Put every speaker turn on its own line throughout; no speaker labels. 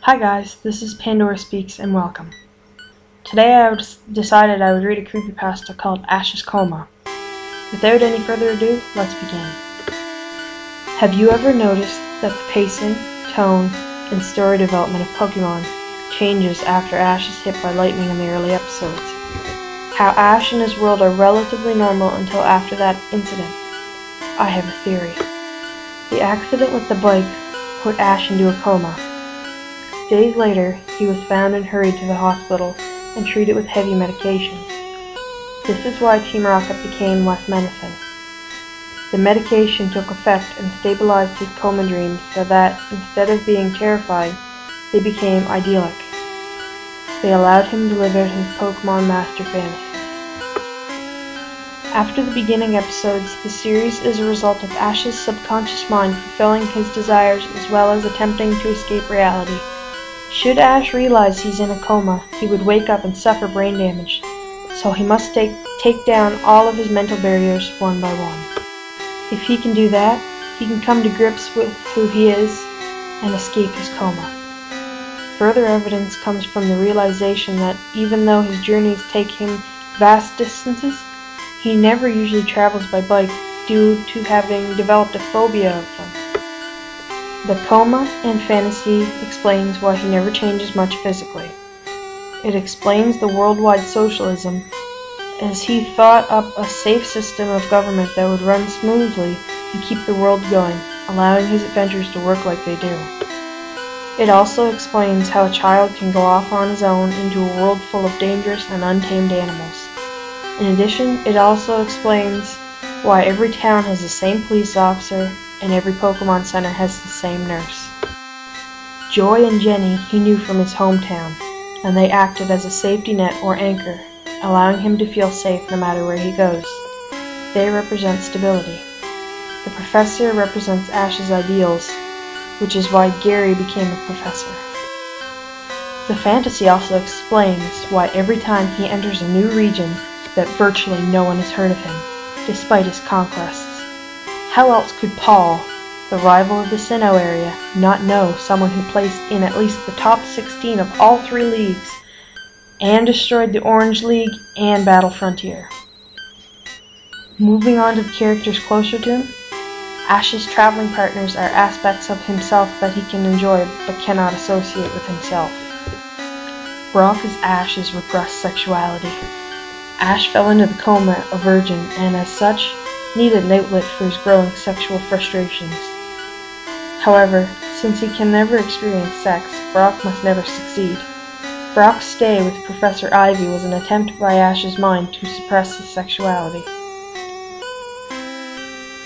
Hi guys, this is PandoraSpeaks and welcome. Today I decided I would read a creepypasta called Ash's Coma. Without any further ado, let's begin. Have you ever noticed that the pacing, tone, and story development of Pokemon changes after Ash is hit by lightning in the early episodes? How Ash and his world are relatively normal until after that incident? I have a theory. The accident with the bike put Ash into a coma. Days later, he was found and hurried to the hospital and treated with heavy medications. This is why Team Rocket became less menacing. The medication took effect and stabilized his coma dreams so that, instead of being terrifying, they became idyllic. They allowed him to live out his Pokemon Master fantasies. After the beginning episodes, the series is a result of Ash's subconscious mind fulfilling his desires as well as attempting to escape reality. Should Ash realize he's in a coma, he would wake up and suffer brain damage, so he must take down all of his mental barriers one by one. If he can do that, he can come to grips with who he is and escape his coma. Further evidence comes from the realization that even though his journeys take him vast distances, he never usually travels by bike due to having developed a phobia of them. The coma and fantasy explains why he never changes much physically. It explains the worldwide socialism, as he thought up a safe system of government that would run smoothly and keep the world going, allowing his adventures to work like they do. It also explains how a child can go off on his own into a world full of dangerous and untamed animals. In addition, it also explains why every town has the same police officer and every Pokemon Center has the same nurse. Joy and Jenny he knew from his hometown, and they acted as a safety net or anchor, allowing him to feel safe no matter where he goes. They represent stability. The professor represents Ash's ideals, which is why Gary became a professor. The fantasy also explains why every time he enters a new region that virtually no one has heard of him, despite his conquests. How else could Paul, the rival of the Sinnoh area, not know someone who placed in at least the top 16 of all 3 leagues, and destroyed the Orange League and Battle Frontier? Moving on to the characters closer to him, Ash's traveling partners are aspects of himself that he can enjoy but cannot associate with himself. Brock is Ash's repressed sexuality. Ash fell into the coma a virgin and, as such, needed an outlet for his growing sexual frustrations. However, since he can never experience sex, Brock must never succeed. Brock's stay with Professor Ivy was an attempt by Ash's mind to suppress his sexuality.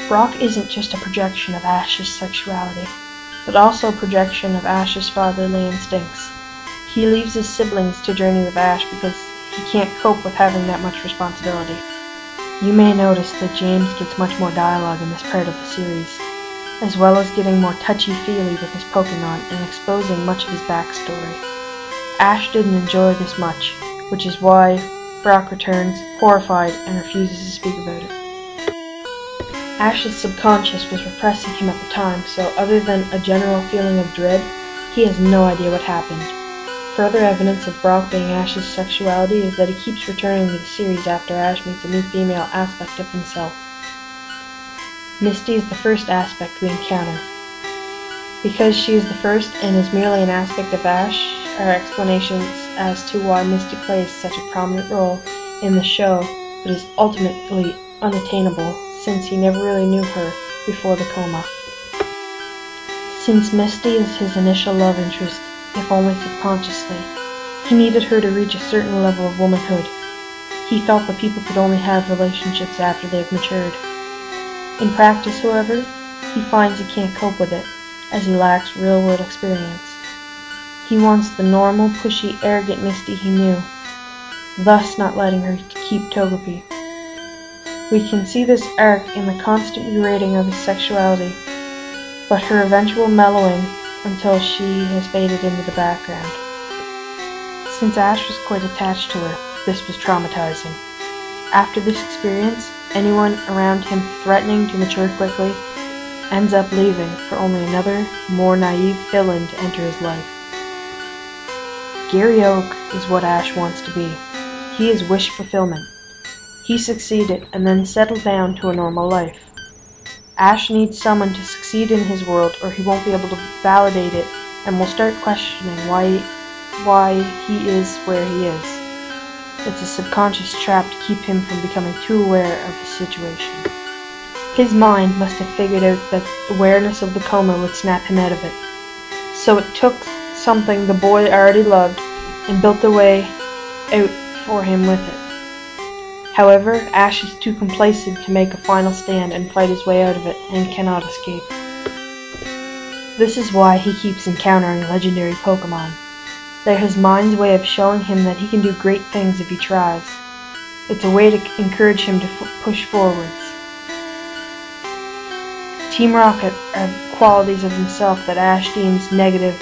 Brock isn't just a projection of Ash's sexuality, but also a projection of Ash's fatherly instincts. He leaves his siblings to journey with Ash because he can't cope with having that much responsibility. You may notice that James gets much more dialogue in this part of the series, as well as getting more touchy-feely with his Pokemon and exposing much of his backstory. Ash didn't enjoy this much, which is why Brock returns, horrified, and refuses to speak about it. Ash's subconscious was repressing him at the time, so other than a general feeling of dread, he has no idea what happened. Further evidence of Brock being Ash's sexuality is that he keeps returning to the series after Ash meets a new female aspect of himself. Misty is the first aspect we encounter. Because she is the first and is merely an aspect of Ash, are explanations as to why Misty plays such a prominent role in the show, but is ultimately unattainable since he never really knew her before the coma. Since Misty is his initial love interest, if only subconsciously, he needed her to reach a certain level of womanhood. He felt that people could only have relationships after they have matured. In practice, however, he finds he can't cope with it, as he lacks real-world experience. He wants the normal, pushy, arrogant Misty he knew, thus not letting her keep Togepi. We can see this arc in the constant berating of his sexuality, but her eventual mellowing until she has faded into the background. Since Ash was quite attached to her, this was traumatizing. After this experience, anyone around him threatening to mature quickly ends up leaving for only another, more naive villain to enter his life. Scary Oak is what Ash wants to be. He is wish fulfillment. He succeeded and then settled down to a normal life. Ash needs someone to succeed in his world or he won't be able to validate it and will start questioning why he is where he is. It's a subconscious trap to keep him from becoming too aware of his situation. His mind must have figured out that awareness of the coma would snap him out of it. So it took something the boy already loved and built a way out for him with it. However, Ash is too complacent to make a final stand and fight his way out of it and cannot escape. This is why he keeps encountering legendary Pokemon. They're his mind's way of showing him that he can do great things if he tries. It's a way to encourage him to push forwards. Team Rocket have qualities of himself that Ash deems negative,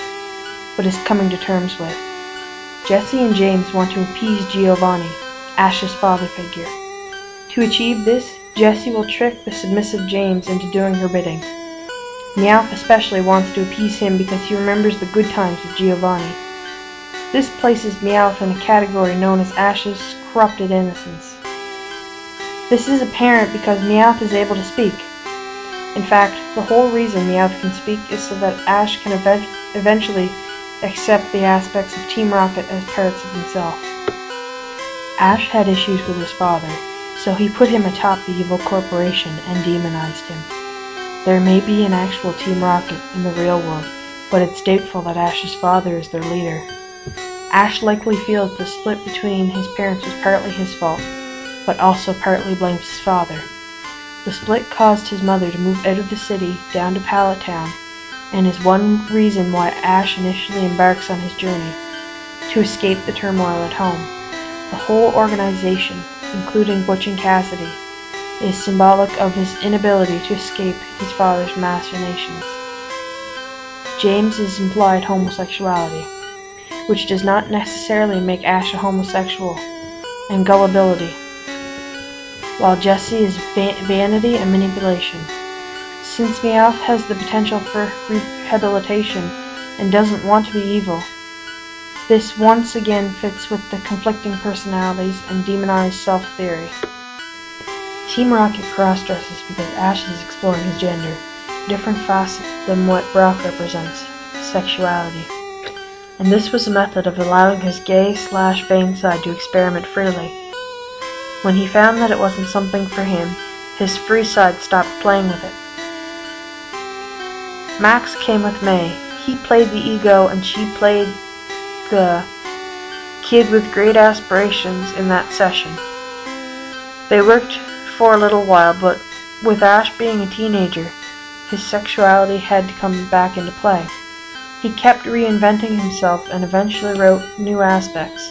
but is coming to terms with. Jesse and James want to appease Giovanni, Ash's father figure. To achieve this, Jessie will trick the submissive James into doing her bidding. Meowth especially wants to appease him because he remembers the good times with Giovanni. This places Meowth in a category known as Ash's corrupted innocence. This is apparent because Meowth is able to speak. In fact, the whole reason Meowth can speak is so that Ash can eventually accept the aspects of Team Rocket as parts of himself. Ash had issues with his father, so he put him atop the evil corporation and demonized him. There may be an actual Team Rocket in the real world, but it's doubtful that Ash's father is their leader. Ash likely feels the split between his parents was partly his fault, but also partly blames his father. The split caused his mother to move out of the city down to Pallet Town, and is one reason why Ash initially embarks on his journey, to escape the turmoil at home. The whole organization, including Butch and Cassidy, is symbolic of his inability to escape his father's machinations. James' implied homosexuality, which does not necessarily make Ash a homosexual, and gullibility, while Jesse is vanity and manipulation. Since Meowth has the potential for rehabilitation and doesn't want to be evil, this once again fits with the conflicting personalities and demonized self-theory. Team Rocket cross-dresses because Ash is exploring his gender, a different facet than what Brock represents, sexuality. And this was a method of allowing his gay/vain side to experiment freely. When he found that it wasn't something for him, his free side stopped playing with it. Max came with May. He played the ego and she played the kid with great aspirations in that session. They worked for a little while, but with Ash being a teenager, his sexuality had to come back into play. He kept reinventing himself and eventually wrote new aspects,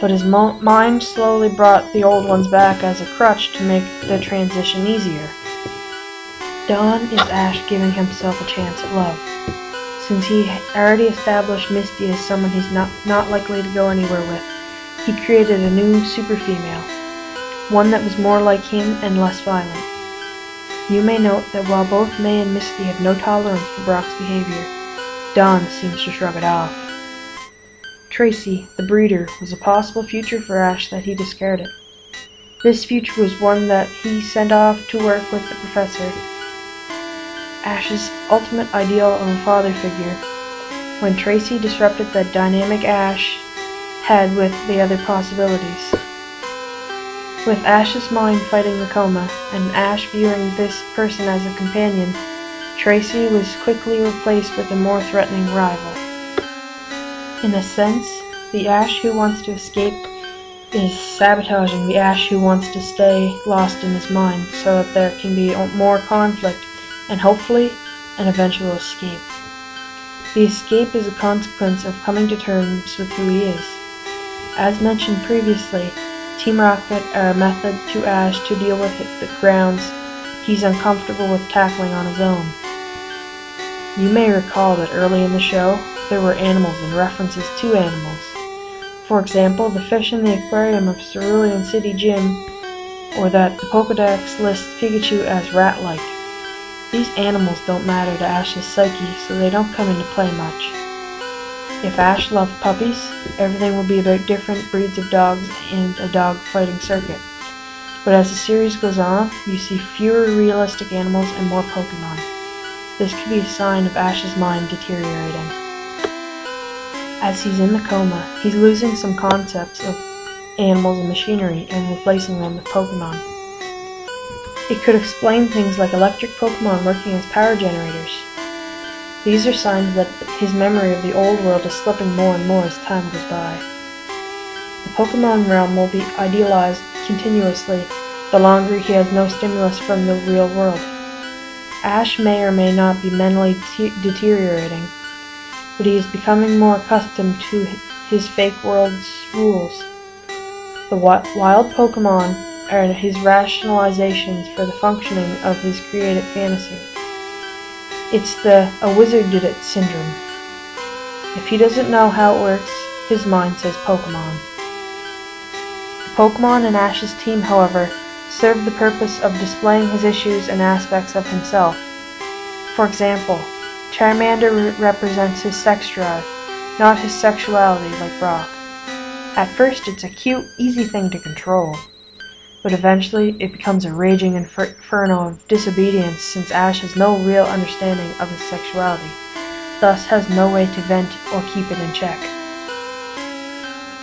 but his mind slowly brought the old ones back as a crutch to make the transition easier. Dawn is Ash giving himself a chance at love. Since he already established Misty as someone he's not likely to go anywhere with, he created a new super female, one that was more like him and less violent. You may note that while both May and Misty have no tolerance for Brock's behavior, Dawn seems to shrug it off. Tracy, the breeder, was a possible future for Ash that he discarded. This future was one that he sent off to work with the professor, Ash's ultimate ideal of a father figure, when Tracy disrupted the dynamic Ash had with the other possibilities. With Ash's mind fighting the coma, and Ash viewing this person as a companion, Tracy was quickly replaced with a more threatening rival. In a sense, the Ash who wants to escape is sabotaging the Ash who wants to stay lost in his mind so that there can be more conflict and hopefully an eventual escape. The escape is a consequence of coming to terms with who he is. As mentioned previously, Team Rocket are a method to Ash to deal with the grounds he's uncomfortable with tackling on his own. You may recall that early in the show, there were animals and references to animals. For example, the fish in the aquarium of Cerulean City Gym, or that the Pokédex lists Pikachu as rat-like. These animals don't matter to Ash's psyche, so they don't come into play much. If Ash loved puppies, everything will be about different breeds of dogs and a dog fighting circuit. But as the series goes on, you see fewer realistic animals and more Pokemon. This could be a sign of Ash's mind deteriorating. As he's in the coma, he's losing some concepts of animals and machinery and replacing them with Pokemon. It could explain things like electric Pokemon working as power generators. These are signs that his memory of the old world is slipping more and more as time goes by. The Pokemon realm will be idealized continuously the longer he has no stimulus from the real world. Ash may or may not be mentally deteriorating, but he is becoming more accustomed to his fake world's rules. The wild Pokemon are his rationalizations for the functioning of his creative fantasy. It's the "a wizard did it" syndrome. If he doesn't know how it works, his mind says Pokemon. The Pokemon in Ash's team, however, serve the purpose of displaying his issues and aspects of himself. For example, Charmander represents his sex drive, not his sexuality like Brock. At first it's a cute, easy thing to control, but eventually it becomes a raging inferno of disobedience since Ash has no real understanding of his sexuality, thus has no way to vent or keep it in check.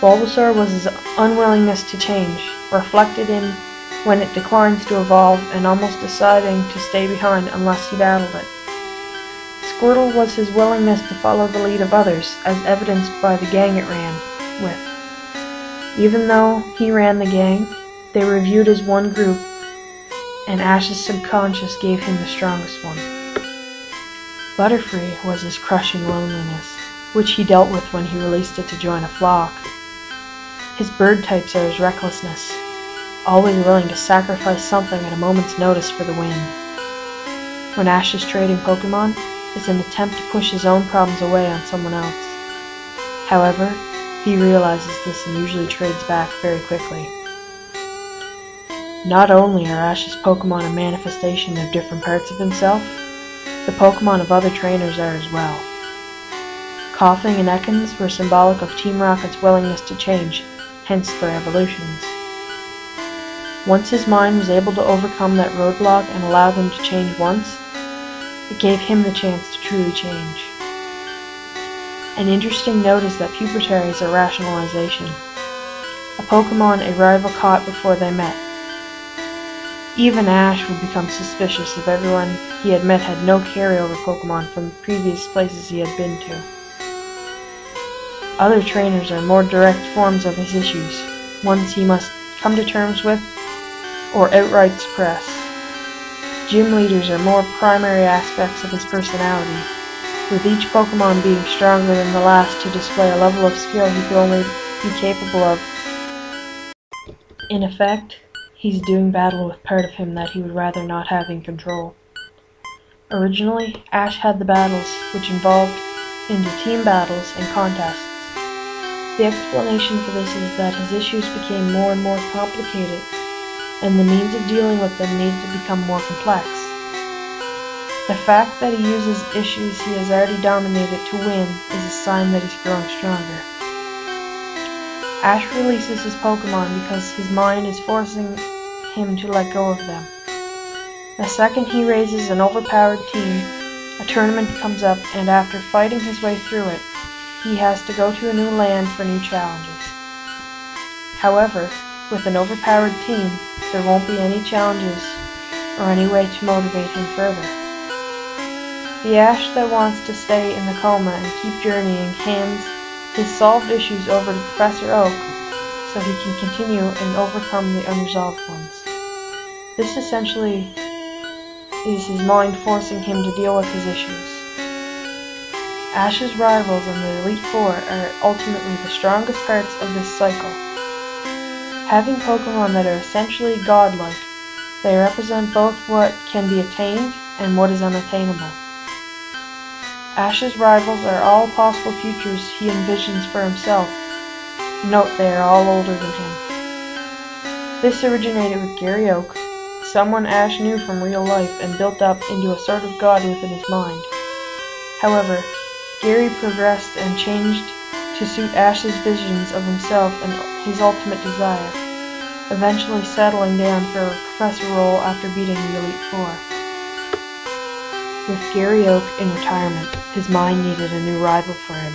Bulbasaur was his unwillingness to change, reflected in when it declines to evolve and almost deciding to stay behind unless he battled it. Squirtle was his willingness to follow the lead of others, as evidenced by the gang it ran with. Even though he ran the gang, they were viewed as one group, and Ash's subconscious gave him the strongest one. Butterfree was his crushing loneliness, which he dealt with when he released it to join a flock. His bird types are his recklessness, always willing to sacrifice something at a moment's notice for the win. When Ash is trading Pokemon, it's an attempt to push his own problems away on someone else. However, he realizes this and usually trades back very quickly. Not only are Ash's Pokemon a manifestation of different parts of himself, the Pokemon of other trainers are as well. Koffing and Ekans were symbolic of Team Rocket's willingness to change, hence their evolutions. Once his mind was able to overcome that roadblock and allow them to change once, it gave him the chance to truly change. An interesting note is that puberty is a rationalization. A Pokemon a rival caught before they met. Even Ash would become suspicious if everyone he had met had no carryover Pokemon from previous places he had been to. Other trainers are more direct forms of his issues, ones he must come to terms with or outright suppress. Gym leaders are more primary aspects of his personality, with each Pokemon being stronger than the last to display a level of skill he could only be capable of. In effect, he's doing battle with part of him that he would rather not have in control. Originally, Ash had the battles, which evolved into team battles and contests. The explanation for this is that his issues became more and more complicated, and the means of dealing with them needed to become more complex. The fact that he uses issues he has already dominated to win is a sign that he's growing stronger. Ash releases his Pokemon because his mind is forcing him to let go of them. The second he raises an overpowered team, a tournament comes up, and after fighting his way through it, he has to go to a new land for new challenges. However, with an overpowered team, there won't be any challenges or any way to motivate him further. The Ash that wants to stay in the coma and keep journeying hands his solved issues over to Professor Oak so he can continue and overcome the unresolved ones. This essentially is his mind forcing him to deal with his issues. Ash's rivals in the Elite Four are ultimately the strongest parts of this cycle. Having Pokemon that are essentially godlike, they represent both what can be attained and what is unattainable. Ash's rivals are all possible futures he envisions for himself. Note they are all older than him. This originated with Gary Oak, someone Ash knew from real life and built up into a sort of god within his mind. However, Gary progressed and changed to suit Ash's visions of himself and his ultimate desire, eventually settling down for a professor role after beating the Elite Four. With Gary Oak in retirement, his mind needed a new rival for him.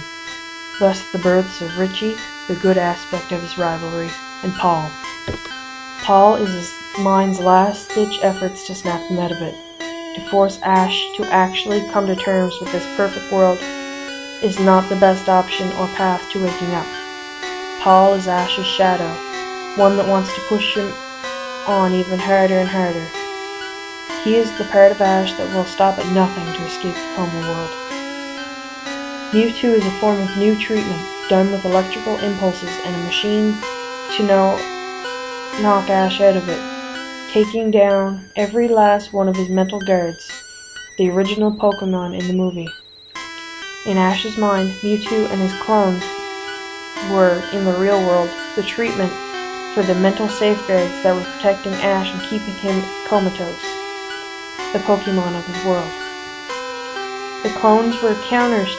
Thus the births of Richie, the good aspect of his rivalry, and Paul. Paul is his mind's last-ditch efforts to snap him out of it. To force Ash to actually come to terms with this perfect world is not the best option or path to waking up. Paul is Ash's shadow, one that wants to push him on even harder and harder. He is the part of Ash that will stop at nothing to escape the Coma world. Mewtwo is a form of new treatment, done with electrical impulses and a machine to knock Ash out of it, taking down every last one of his mental guards, the original Pokemon in the movie. In Ash's mind, Mewtwo and his clones were, in the real world, the treatment for the mental safeguards that were protecting Ash and keeping him comatose, the Pokemon of his world. The clones were counters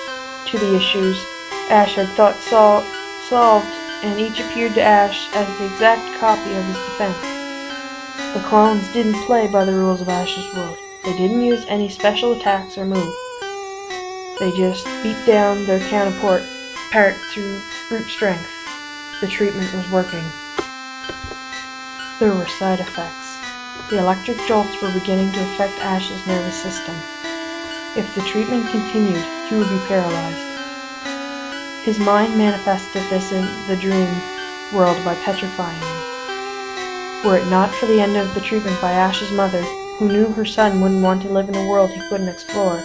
to the issues Ash had thought solved, and each appeared to Ash as the exact copy of his defense. The clones didn't play by the rules of Ash's world. They didn't use any special attacks or move. They just beat down their counterpart through brute strength. The treatment was working. There were side effects. The electric jolts were beginning to affect Ash's nervous system. If the treatment continued, he would be paralyzed. His mind manifested this in the dream world by petrifying him. Were it not for the end of the treatment by Ash's mother, who knew her son wouldn't want to live in a world he couldn't explore,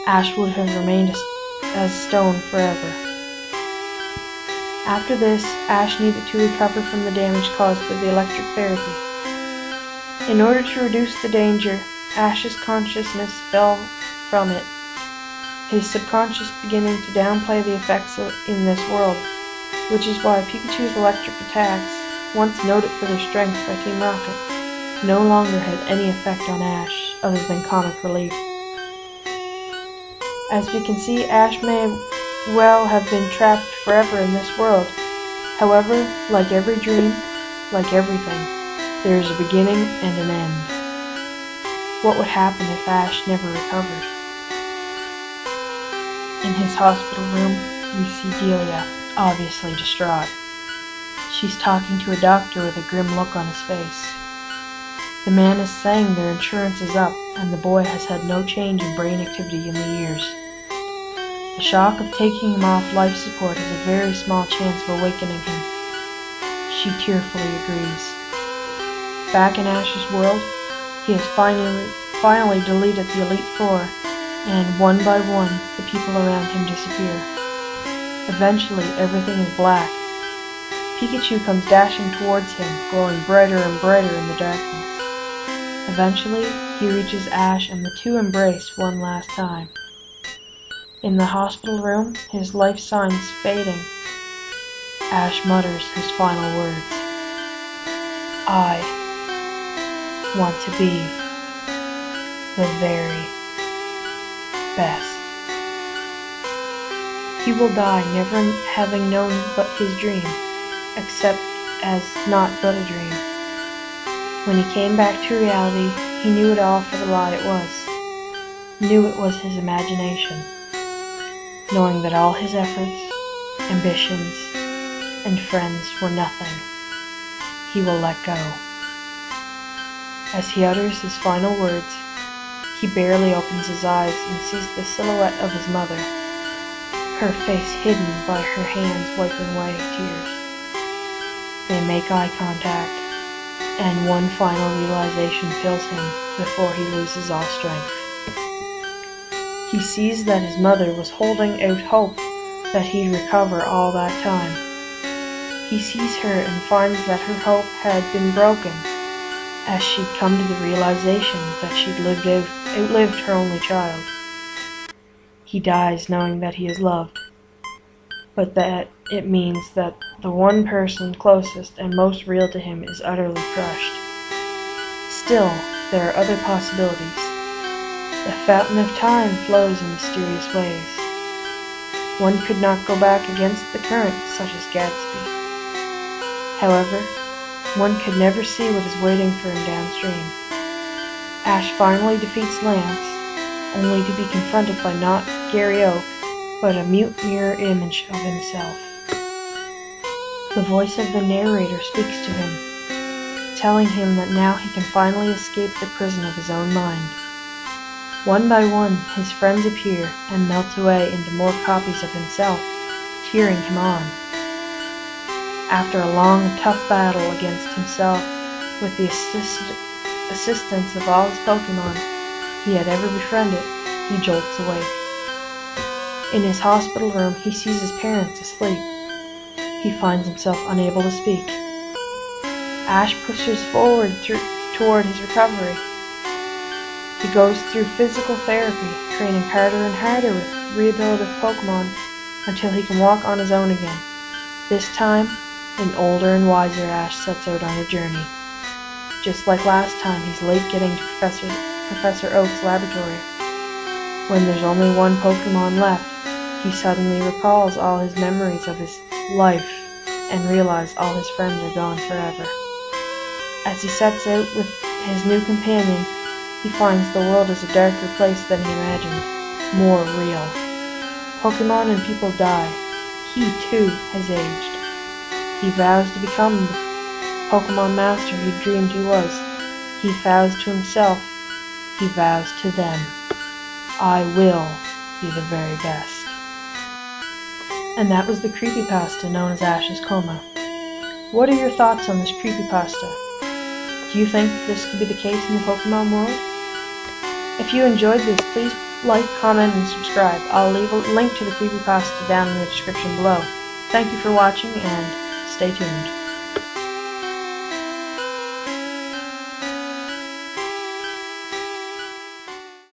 Ash would have remained as stone forever. After this, Ash needed to recover from the damage caused by the electric therapy. In order to reduce the danger, Ash's consciousness fell from it, his subconscious beginning to downplay the effects in this world, which is why Pikachu's electric attacks, once noted for their strength by Team Rocket, no longer had any effect on Ash other than comic relief. As we can see, Ash may well have been trapped forever in this world. However, like every dream, like everything, there is a beginning and an end. What would happen if Ash never recovered? In his hospital room, we see Delia, obviously distraught. She's talking to a doctor with a grim look on his face. The man is saying their insurance is up, and the boy has had no change in brain activity in the years. The shock of taking him off life support has a very small chance of awakening him. She tearfully agrees. Back in Ash's world, he has finally deleted the Elite Four, and one by one, the people around him disappear. Eventually, everything is black. Pikachu comes dashing towards him, glowing brighter and brighter in the darkness. Eventually, he reaches Ash and the two embrace one last time. In the hospital room, his life signs fading, Ash mutters his final words. I want to be the very best. He will die never having known but his dream, except as not but a dream. When he came back to reality, he knew it all for the lie it was. Knew it was his imagination. Knowing that all his efforts, ambitions, and friends were nothing, he will let go. As he utters his final words, he barely opens his eyes and sees the silhouette of his mother, her face hidden by her hands wiping away tears. They make eye contact, and one final realization fills him before he loses all strength. He sees that his mother was holding out hope that he'd recover all that time. He sees her and finds that her hope had been broken, as she'd come to the realization that she'd outlived her only child. He dies knowing that he is loved, but that it means that the one person closest and most real to him is utterly crushed. Still, there are other possibilities. The fountain of time flows in mysterious ways. One could not go back against the current, such as Gatsby. However, one could never see what is waiting for him downstream. Ash finally defeats Lance, only to be confronted by not Gary Oak, but a mute mirror image of himself. The voice of the narrator speaks to him, telling him that now he can finally escape the prison of his own mind. One by one, his friends appear and melt away into more copies of himself, cheering him on. After a long and tough battle against himself, with the assistance of all his Pokemon he had ever befriended, he jolts awake. In his hospital room, he sees his parents asleep. He finds himself unable to speak. Ash pushes forward toward his recovery. He goes through physical therapy, training harder and harder with rehabilitative Pokemon until he can walk on his own again. This time, an older and wiser Ash sets out on a journey. Just like last time, he's late getting to Professor Oak's laboratory. When there's only one Pokemon left, he suddenly recalls all his memories of his life and realizes all his friends are gone forever. As he sets out with his new companion, he finds the world is a darker place than he imagined, more real. Pokemon and people die. He too has aged. He vows to become the Pokemon master he dreamed he was. He vows to himself. He vows to them. I will be the very best. And that was the creepypasta known as Ash's Coma. What are your thoughts on this creepypasta? Do you think this could be the case in the Pokemon world? If you enjoyed this, please like, comment, and subscribe. I'll leave a link to the creepypasta down in the description below. Thank you for watching, and stay tuned.